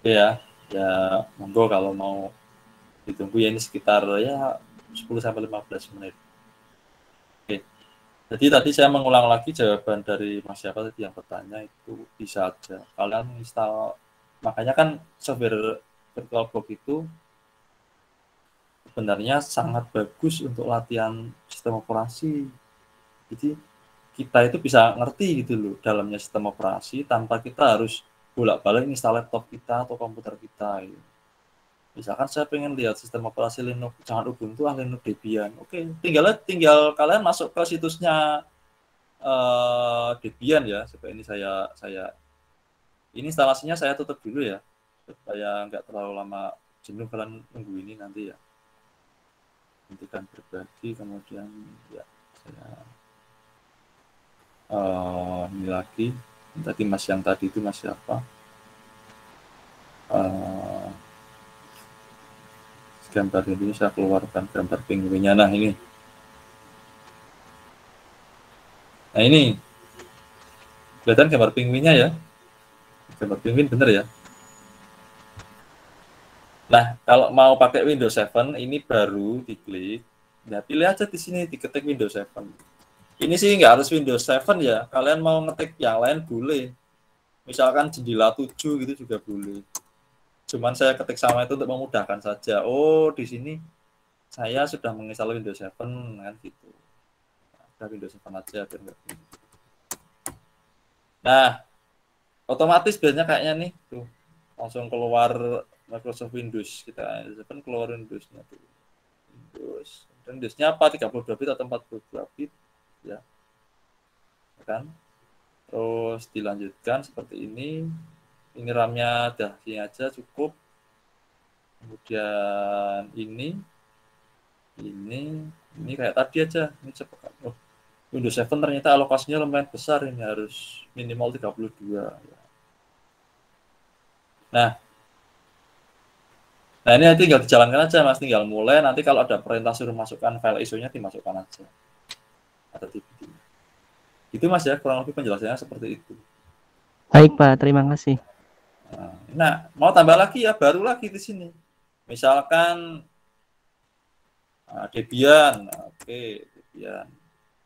Oke ya. Ya, monggo kalau mau ditunggu ya, ini sekitar ya 10-15 menit. Oke. Jadi tadi saya mengulang lagi jawaban dari Mas siapa tadi yang bertanya, itu bisa aja. Kalian install, makanya kan software VirtualBox itu sebenarnya sangat bagus untuk latihan sistem operasi. Jadi kita itu bisa ngerti gitu loh dalamnya sistem operasi tanpa kita harus bolak-balik install laptop kita atau komputer kita. Gitu. Misalkan saya pengen lihat sistem operasi Linux, jangan Ubuntu, Linux Debian. Oke, tinggal kalian masuk ke situsnya Debian ya. Seperti ini saya ini instalasinya saya tutup dulu ya supaya nggak terlalu lama jenuh kalian nunggu ini nanti ya. Hentikan berbagi, kemudian ya saya ini lagi tadi Mas yang tadi itu Mas siapa, gambar ini saya keluarkan gambar penguinnya. Nah ini kelihatan gambar penguinnya ya, gambar penguin bener ya. Nah, kalau mau pakai Windows 7 ini baru diklik. Nah, pilih aja di sini diketik Windows 7. Ini sih nggak harus Windows 7 ya. Kalian mau ngetik yang lain boleh. Misalkan jendela 7 gitu juga boleh. Cuman saya ketik sama itu untuk memudahkan saja. Oh, di sini saya sudah menginstal Windows 7 kan gitu. Nah, Windows 7 aja biar nggak bingung. Nah, otomatis biasanya kayaknya nih tuh langsung keluar Microsoft Windows, kita keluar Windows-nya tuh. Windows. Dan Windows-nya apa? 32 bit atau 42 bit ya. Kan? Terus dilanjutkan seperti ini. Ini RAM-nya dah sini aja cukup. Kemudian ini kayak tadi aja. Ini cepat. Oh, Windows 7 ternyata alokasinya lumayan besar, ini harus minimal 32 ya. Nah, ini tinggal dijalankan aja Mas, tinggal mulai, nanti kalau ada perintah suruh masukkan file ISO-nya dimasukkan aja. Ada DVD. Itu Mas ya, kurang lebih penjelasannya seperti itu. Baik Pak, terima kasih. Nah, mau tambah lagi ya, baru lagi di sini. Misalkan Debian, oke, Debian.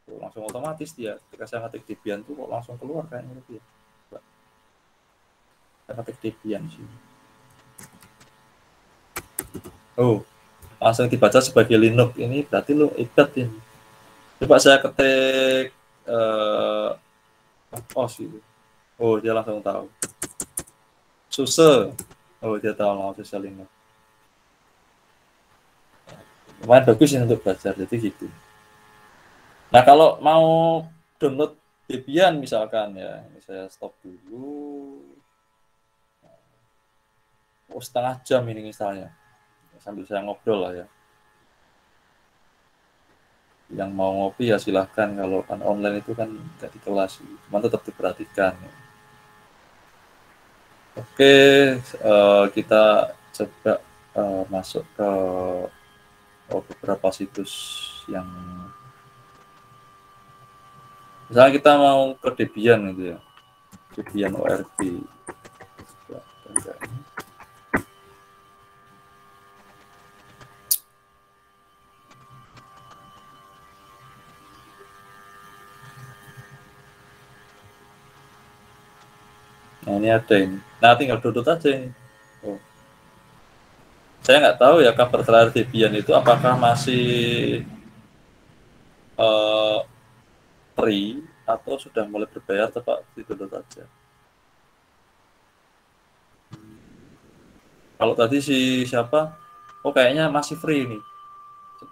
Tuh, langsung otomatis dia. Ketika saya ngetik Debian tuh kok langsung keluar kayaknya gitu ya. Saya ngetik Debian sih. Oh, langsung dibaca sebagai Linux. Ini berarti lo ikat ini. Coba saya ketik gitu. Oh, dia langsung tahu. SUSE. Oh, dia tahu langsung SUSE Linux. Lumayan bagus ini untuk belajar, jadi gitu. Nah, kalau mau download Debian misalkan ya, ini saya stop dulu. Oh, setengah jam ini misalnya. Sambil saya ngobrol lah ya. Yang mau ngopi ya silahkan, kalau kan online itu kan tidak di kelas, cuma tetap diperhatikan. Oke, kita coba masuk ke beberapa situs yang misalnya kita mau ke Debian gitu ya, Debian ORG. Nah, ini ada ini. Nah, tinggal download aja ini. Oh. Saya nggak tahu ya kabar terakhir Debian itu apakah masih free atau sudah mulai berbayar, coba di-download aja. Kalau tadi si siapa? Oh, kayaknya masih free nih.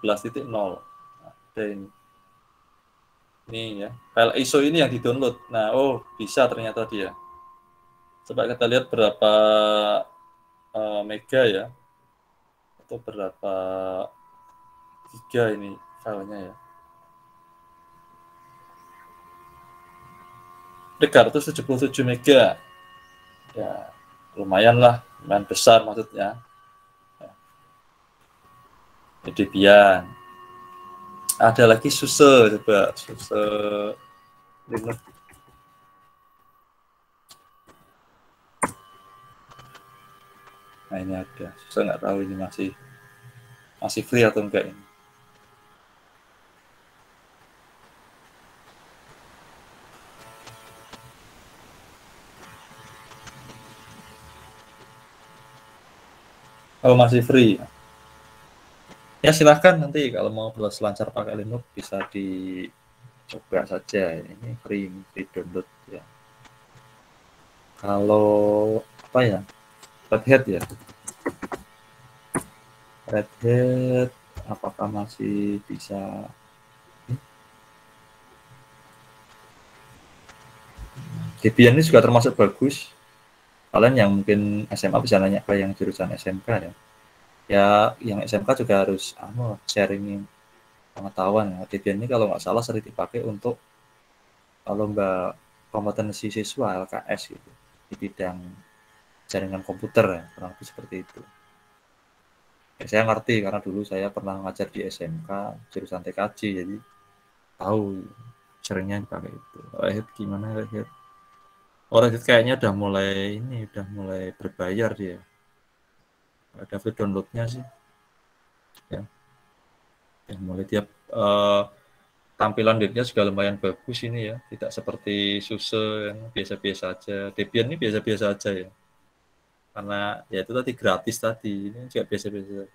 11.0. Nah, ada ini. Ini ya, file ISO ini yang di-download. Nah, oh, bisa ternyata dia. Coba kita lihat berapa mega ya, atau berapa giga ini filenya ya. 377 mega. Ya, lumayan lah, lumayan besar maksudnya. Ya. Debian. Ada lagi SUSE, coba SUSE Linux. Nah, ini ada. Saya nggak tahu ini masih free atau enggak ini. Oh, masih free. Ya silahkan nanti kalau mau selancar pakai Linux bisa dicoba saja. Ini free download ya. Kalau apa ya? Red Hat ya. Red Hat apakah masih bisa? Debian ini juga termasuk bagus. Kalian yang mungkin SMA bisa nanya ke yang jurusan SMK ya. Ya, yang SMK juga harus sharing pengetahuan ya. Debian ini kalau nggak salah sering dipakai untuk lomba kompetensi siswa LKS gitu di bidang jaringan komputer ya, kurang lebih seperti itu. Ya, saya ngerti karena dulu saya pernah ngajar di SMK jurusan TKJ, jadi tahu seringnya dipakai itu. Red gimana Red? Red kayaknya udah mulai berbayar dia. Ada free downloadnya sih. Ya. Mulai tiap tampilan dia juga lumayan bagus ini ya, tidak seperti SUSE yang biasa-biasa aja. Debian ini biasa-biasa aja ya. karena ya itu tadi gratis tadi, ini juga biasa-biasa.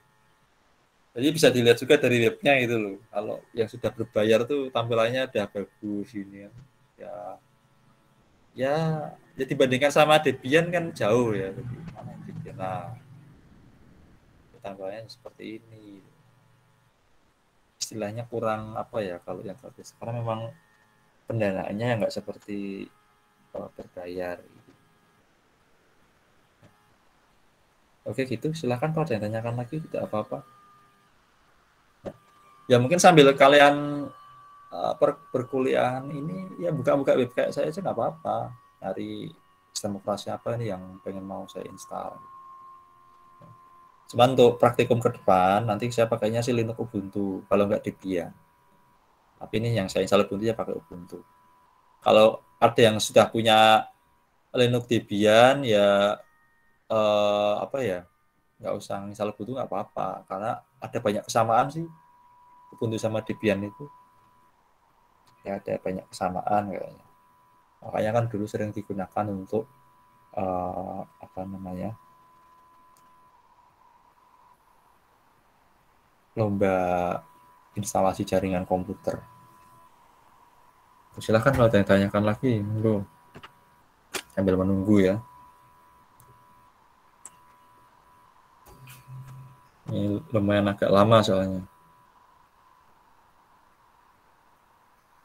Jadi bisa dilihat juga dari webnya gitu loh. Kalau yang sudah berbayar tuh tampilannya udah bagus ini ya. Ya, ya dibandingkan sama Debian kan jauh ya. Nah, tampilannya seperti ini. Istilahnya kurang apa ya kalau yang gratis. Karena memang pendanaannya nggak seperti berbayar. Oke gitu, silakan kalau ada yang tanyakan lagi, tidak apa-apa. Ya mungkin sambil kalian perkuliahan ini ya buka-buka web kayak saya aja nggak apa-apa. Cari sistem operasi apa ini yang pengen mau saya install. Cuma untuk praktikum ke depan nanti saya pakainya sih Linux Ubuntu, kalau nggak Debian. Tapi ini yang saya install Ubuntu ya pakai Ubuntu. Kalau ada yang sudah punya Linux Debian ya apa ya, nggak usah install Ubuntu nggak apa-apa, karena ada banyak kesamaan sih Ubuntu sama Debian itu ya, ada banyak kesamaan kayaknya. Makanya kan dulu sering digunakan untuk apa namanya, lomba instalasi jaringan komputer. Silahkan kalau ada yang tanyakan lagi, monggo sambil menunggu ya. Ini lumayan agak lama soalnya.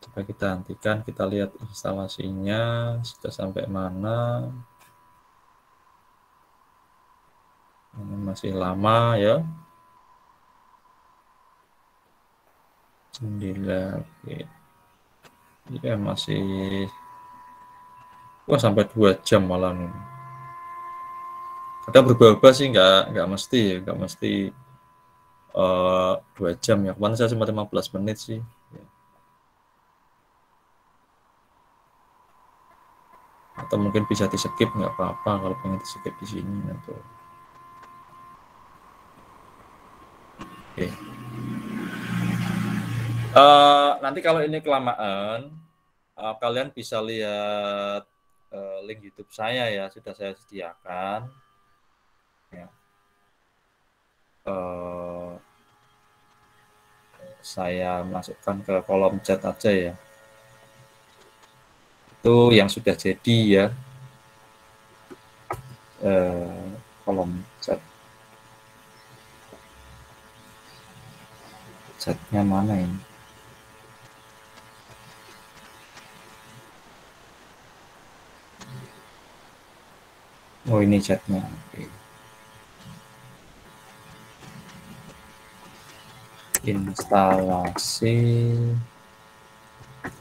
Coba kita hentikan, kita lihat instalasinya sudah sampai mana. Ini masih lama ya. 9 ya masih sampai 2 jam malah nih. Kadang berubah-ubah sih, nggak mesti 2 jam ya. Kemarin saya cuma 15 menit sih. Atau mungkin bisa di skip, nggak apa-apa kalau pengen di skip di sini atau. Oke. Nanti kalau ini kelamaan, kalian bisa lihat link YouTube saya ya, sudah saya sediakan. Ya. Saya masukkan ke kolom chat aja ya. Itu yang sudah jadi ya, kolom chatnya mana ini? Oh ini chatnya. Oke. Instalasi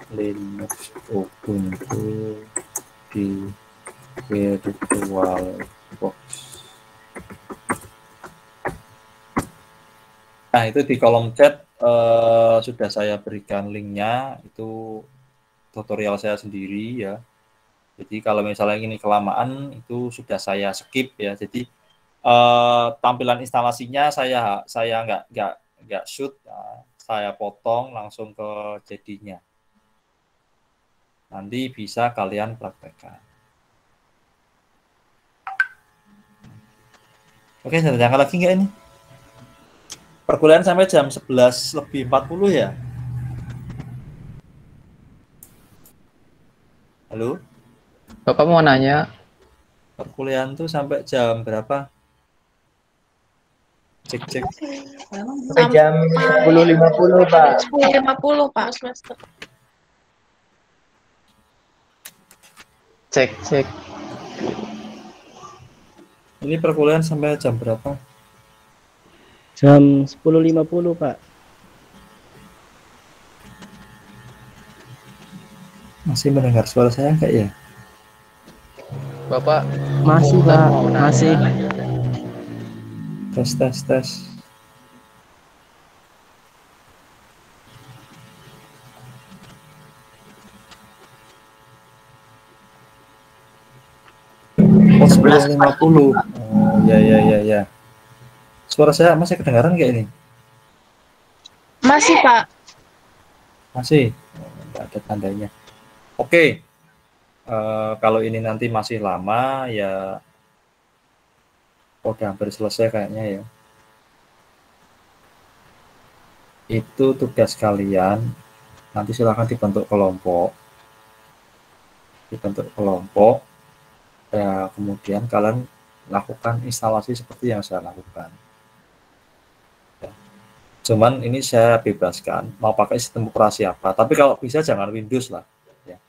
Linux Ubuntu di VirtualBox. Nah itu di kolom chat sudah saya berikan linknya, itu tutorial saya sendiri ya. Jadi kalau misalnya ini kelamaan itu sudah saya skip ya. Jadi tampilan instalasinya saya nggak shoot, ya. Saya potong langsung ke jadinya. Nanti bisa kalian praktekkan. Oke, ada yang lagi nggak ini? Perkuliahan sampai jam 11:40 ya? Halo? Bapak mau nanya? Perkuliahan tuh sampai jam berapa? Cek. Sampai jam 10.50, Pak. 10.50 Pak semester. Cek. Ini perkuliahan sampai jam berapa? Jam 10.50 Pak. Masih mendengar suara saya enggak ya? Bapak Masih Pak, masih. Tes. Oh, 11.50. Oh, ya. Suara saya masih kedengaran kayak ini? Masih Pak. Masih? Enggak ada tandanya. Oke. Kalau ini nanti masih lama ya udah hampir selesai kayaknya ya. Itu tugas kalian, nanti silahkan dibentuk kelompok. Ya kemudian kalian lakukan instalasi seperti yang saya lakukan. Ya. Cuman ini saya bebaskan mau pakai sistem operasi apa, tapi kalau bisa jangan Windows lah ya.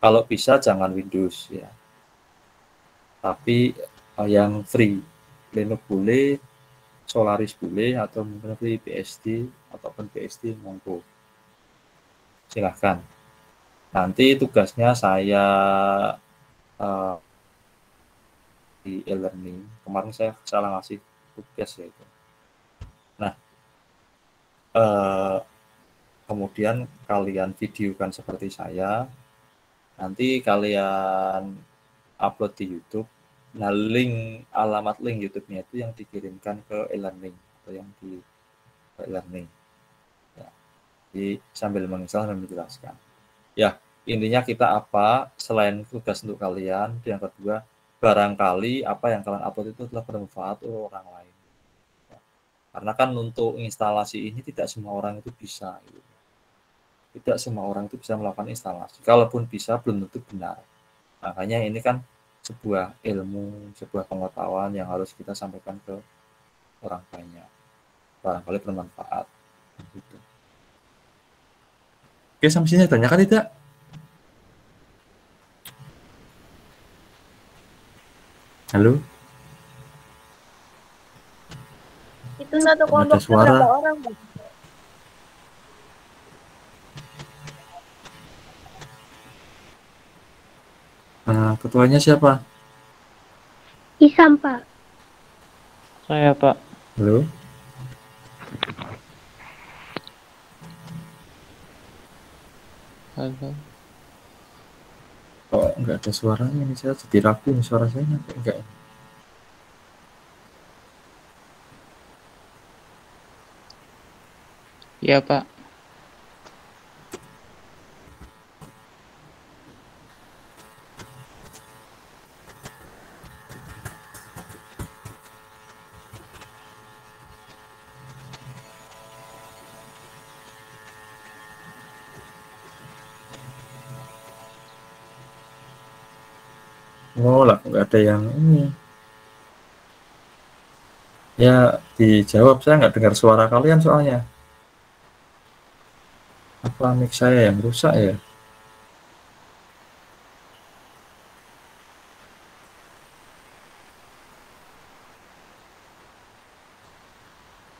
Kalau bisa jangan Windows ya, tapi yang free, Linux boleh, Solaris boleh, atau mungkin free BSD ataupun BSD monggo, silahkan. Nanti tugasnya saya di e-learning. Kemarin saya salah ngasih tugas ya itu. Nah, kemudian kalian videokan seperti saya. Nanti kalian upload di YouTube. Nah, alamat link YouTube-nya itu yang dikirimkan ke e-learning atau yang di e-learning. Ya. Jadi sambil menginstal dan menjelaskan. Ya, intinya kita apa selain tugas untuk kalian, yang kedua barangkali apa yang kalian upload itu telah bermanfaat untuk orang lain. Ya. Karena kan untuk instalasi ini tidak semua orang itu bisa. Gitu. Tidak semua orang itu bisa melakukan instalasi. Kalaupun bisa, belum tentu benar. Makanya ini kan sebuah ilmu, sebuah pengetahuan yang harus kita sampaikan ke orang banyak. Barangkali bermanfaat. Gitu. Oke, sampai sini tanyakan tidak? Halo? Itu satu kelompok suara. berapa orang, Pak? Ketuanya siapa? Isam, Pak. Saya, Pak. Halo? Halo. Oh, enggak ada suaranya nih, saya jadi ragu nih suara saya nyampe enggak. Iya, Pak. Oh lah, enggak ada yang ini. Ya, dijawab, saya nggak dengar suara kalian soalnya. Apa mic saya yang rusak ya?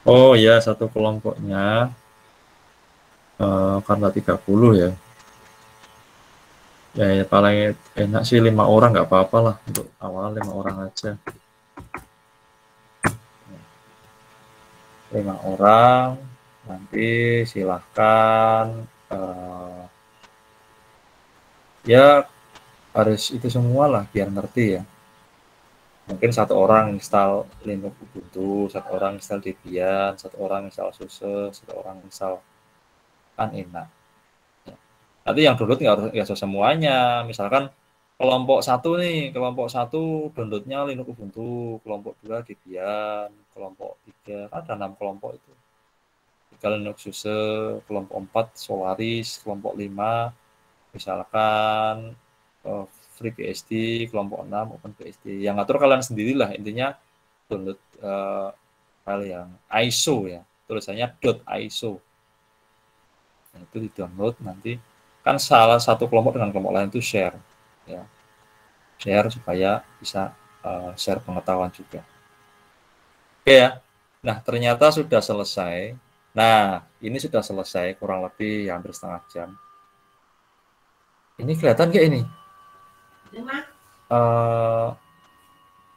Oh ya, satu kelompoknya karena 30 ya. Ya, paling enak sih 5 orang, nggak apa-apa lah. Untuk awal 5 orang aja. 5 orang, nanti silahkan ya harus itu semua lah biar ngerti ya. Mungkin satu orang install Linux Ubuntu, satu orang install Debian, satu orang install SUSE, satu orang install, kan enak. Ya. Nanti yang download nggak harus semuanya. Misalkan kelompok satu downloadnya Linux Ubuntu, kelompok 2 Debian, kelompok 3 ada 6 kelompok itu. 3 Linux SUSE, kelompok 4 Solaris, kelompok 5 misalkan FreeBSD, kelompok 6 OpenBSD. Yang ngatur kalian sendirilah, intinya download file yang ISO ya, tulisannya .iso. Nah, itu di-download, nanti kan salah satu kelompok dengan kelompok lain itu share ya. Share supaya bisa share pengetahuan juga. Oke ya. Nah, ternyata sudah selesai. Nah, ini sudah selesai kurang lebih hampir setengah jam. Ini kelihatan kayak ini?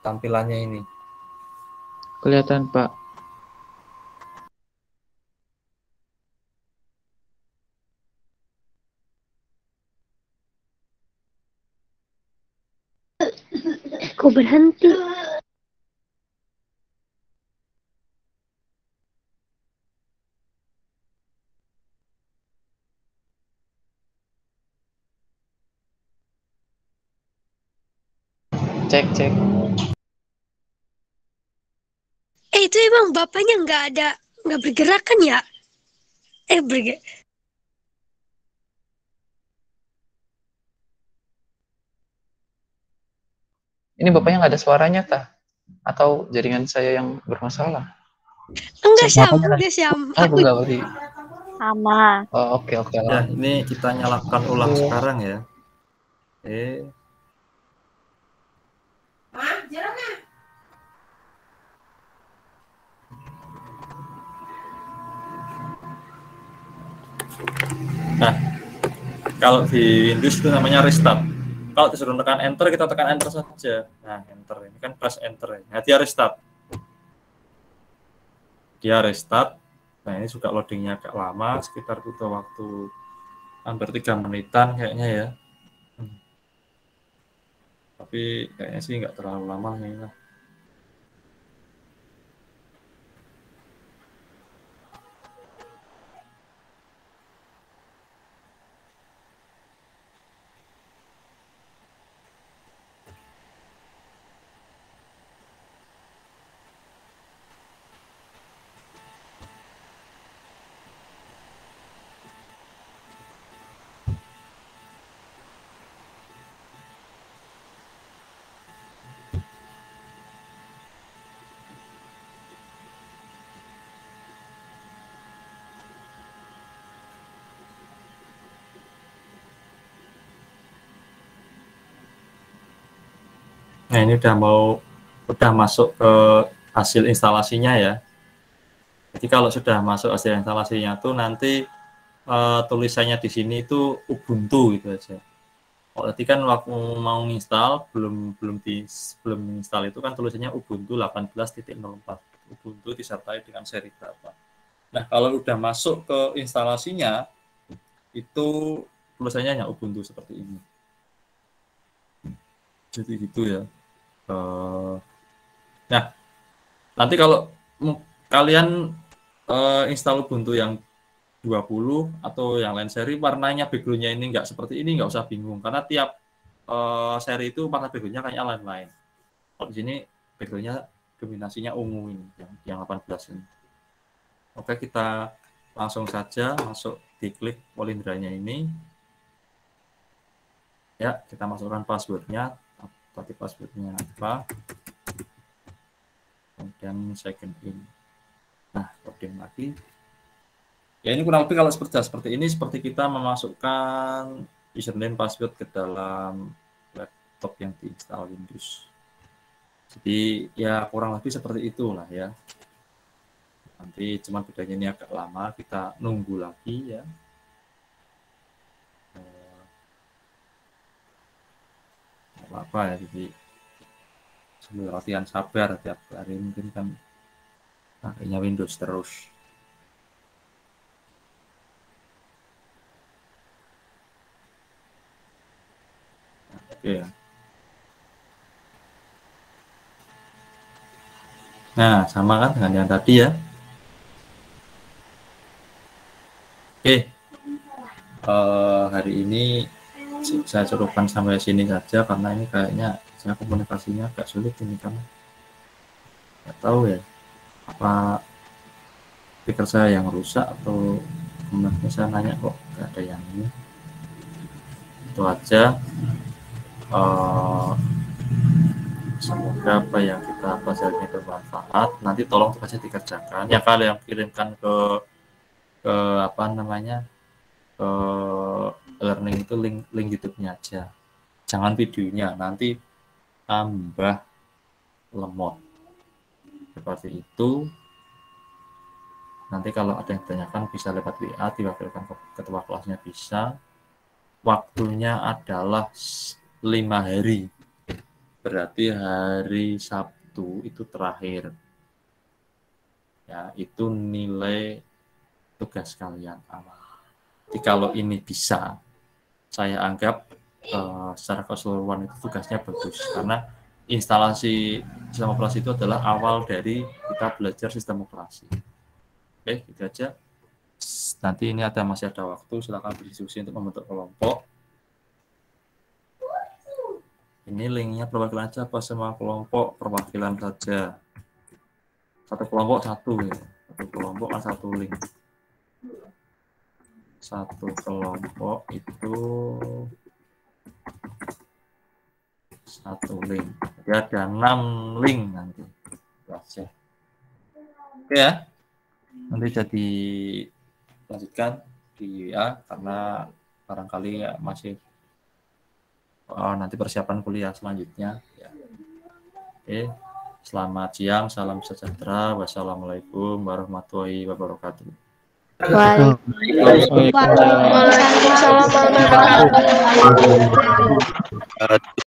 Tampilannya ini. Kelihatan, Pak. Kok berhenti? Cek. itu emang bapaknya nggak bergerak kan ya? Bergerak. Ini bapaknya nggak ada suaranya, tah? Atau jaringan saya yang bermasalah? Enggak, Syam. Bapaknya Enggak, Syam. oh, Aku enggak berarti. Sama. Oh, oke. Ya, ini kita nyalakan ulang sekarang ya. Oke. Nah, kalau di Windows itu namanya restart. Kalau disuruh tekan enter, kita tekan enter saja. Nah, enter ini kan press enter. Nah, dia restart. Nah, ini juga loadingnya agak lama, sekitar butuh waktu hampir 3 menitan kayaknya ya. Tapi kayaknya sih nggak terlalu lama ini lah. Nah, ini udah masuk ke hasil instalasinya ya. Jadi kalau sudah masuk hasil instalasinya tuh nanti tulisannya di sini itu Ubuntu gitu aja. Oh, tadi kan waktu mau install belum install itu kan tulisannya Ubuntu 18.04. Ubuntu disertai dengan seri berapa. Nah, kalau udah masuk ke instalasinya itu tulisannya hanya Ubuntu seperti ini. Jadi gitu ya. Nah, nanti kalau kalian install Ubuntu yang 20 atau yang lain seri, warnanya background-nya ini nggak seperti ini, nggak usah bingung. Karena tiap seri itu warna background-nya kayaknya lain-lain. Kalau di sini background-nya dominasinya ungu ini, yang 18 ini. Oke, kita langsung saja masuk, diklik Polyndra-nya ini. Ya, kita masukkan password-nya. Tadi password-nya apa? Kemudian second in. Nah, login lagi. Ya, ini kurang lebih kalau seperti ini, seperti kita memasukkan username password ke dalam laptop yang diinstal Windows. Jadi ya kurang lebih seperti itulah ya. Nanti cuma bedanya ini agak lama, kita nunggu lagi ya. Apa ya, jadi sambil latihan sabar tiap hari, mungkin kan pakainya Windows terus. Oke. Nah, sama kan dengan yang tadi ya. Oke. Hari ini saya cukupkan sampai sini saja karena ini kayaknya saya komunikasinya agak sulit ini, kan nggak tahu ya apa speaker saya yang rusak atau kemudian saya nanya kok nggak ada yang ini. Itu aja. Semoga apa yang kita pelajari bermanfaat. Nanti tolong tugasnya dikerjakan ya, kalian kirimkan ke apa namanya, ke learning itu link YouTube-nya aja, jangan videonya, nanti tambah lemot seperti itu. Nanti kalau ada yang ditanyakan bisa lewat WA, diwakilkan ke ketua kelasnya bisa. Waktunya adalah 5 hari, berarti hari Sabtu itu terakhir ya, itu nilai tugas kalian awal. Jadi kalau ini bisa, saya anggap secara keseluruhan itu tugasnya bagus, karena instalasi sistem operasi itu adalah awal dari kita belajar sistem operasi. Oke, gitu aja. Nanti ini masih ada waktu, silakan berdiskusi untuk membentuk kelompok. Ini linknya perwakilan aja apa semua kelompok? Perwakilan saja. Satu kelompok satu ya. Satu kelompok kan satu link. Satu kelompok itu satu link. Jadi ada 6 link nanti. Itu aja. Oke ya. Nanti jadi lanjutkan di WA karena barangkali ya masih nanti persiapan kuliah selanjutnya ya. Oke. Selamat siang, salam sejahtera. Wassalamualaikum warahmatullahi wabarakatuh. Waalaikumsalam warahmatullahi wabarakatuh.